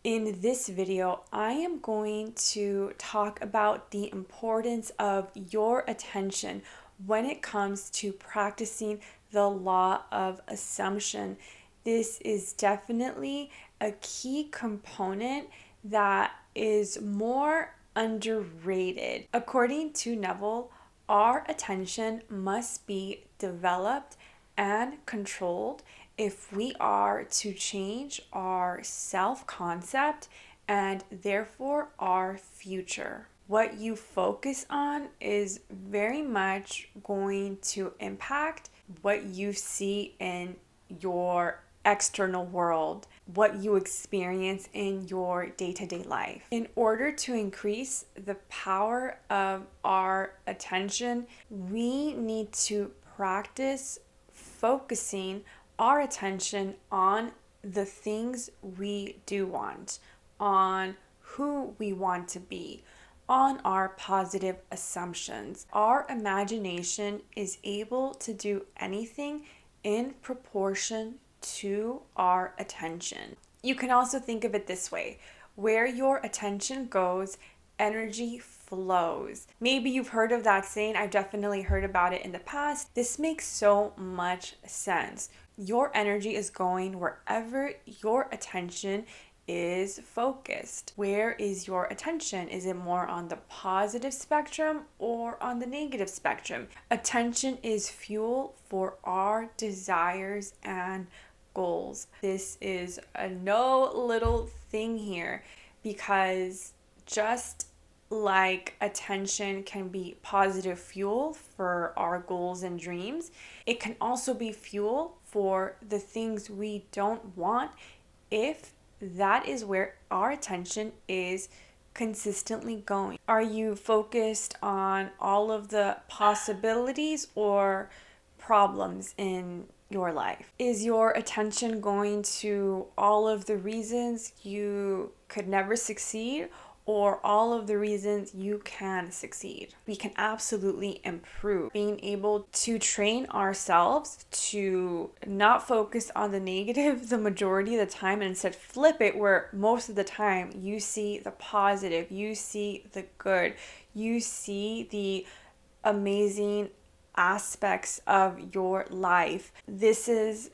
In this video, I am going to talk about the importance of your attention when it comes to practicing the law of assumption. This is definitely a key component that is more underrated. According to Neville, our attention must be developed and controlled if we are to change our self-concept and therefore our future. What you focus on is very much going to impact what you see in your external world, what you experience in your day-to-day life. In order to increase the power of our attention, we need to practice focusing our attention on the things we do want, on who we want to be, on our positive assumptions. Our imagination is able to do anything in proportion to our attention. You can also think of it this way: where your attention goes, energy flows. Maybe you've heard of that saying. I've definitely heard about it in the past. This makes so much sense. Your energy is going wherever your attention is focused. Where is your attention? Is it more on the positive spectrum or on the negative spectrum? Attention is fuel for our desires and goals. This is a no little thing here, because just like attention can be positive fuel for our goals and dreams, it can also be fuel for the things we don't want if that is where our attention is consistently going. Are you focused on all of the possibilities or problems in your life? Is your attention going to all of the reasons you could never succeed, or all of the reasons you can succeed? We can absolutely improve being able to train ourselves to not focus on the negative the majority of the time, and instead flip it, where most of the time you see the positive, you see the good, you see the amazing aspects of your life. This is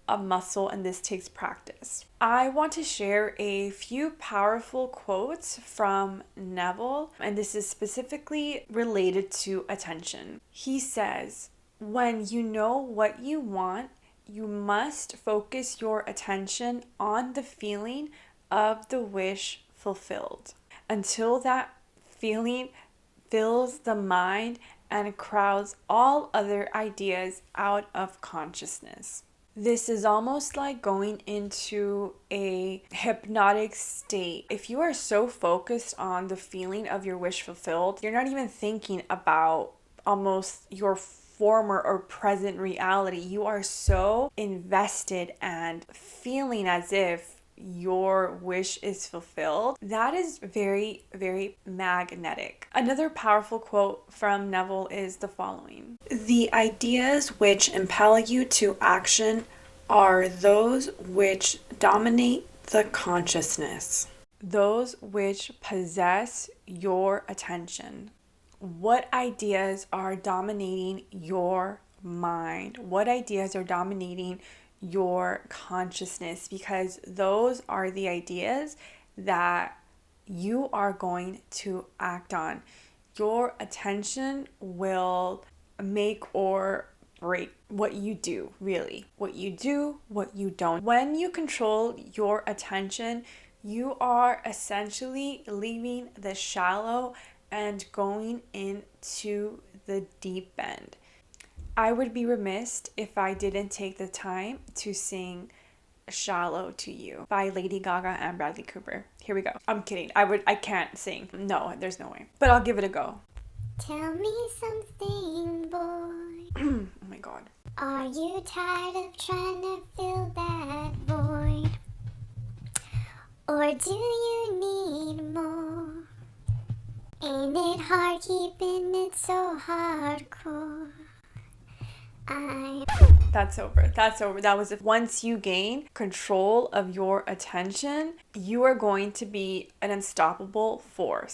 a muscle, and this takes practice. I want to share a few powerful quotes from Neville, and this is specifically related to attention. He says, "When you know what you want, you must focus your attention on the feeling of the wish fulfilled, until that feeling fills the mind and crowds all other ideas out of consciousness." This is almost like going into a hypnotic state. If you are so focused on the feeling of your wish fulfilled, you're not even thinking about almost your former or present reality. You are so invested and feeling as if your wish is fulfilled. That is very, very magnetic. Another powerful quote from Neville is the following: "The ideas which impel you to action are those which dominate the consciousness, those which possess your attention." What ideas are dominating your mind? What ideas are dominating your consciousness? Because those are the ideas that you are going to act on. Your attention will make or break what you do, really. What you do, what you don't. When you control your attention, you are essentially leaving the shallow and going into the deep end. I would be remiss if I didn't take the time to sing "Shallow" to you by Lady Gaga and Bradley Cooper. Here we go. I'm kidding. I can't sing. No, there's no way. But I'll give it a go. Tell me something, boy. Oh my God. Are you tired of trying to fill that void? Or do you need more? Ain't it hard keeping it so hardcore? That's over. That's over. That was if once you gain control of your attention, you are going to be an unstoppable force.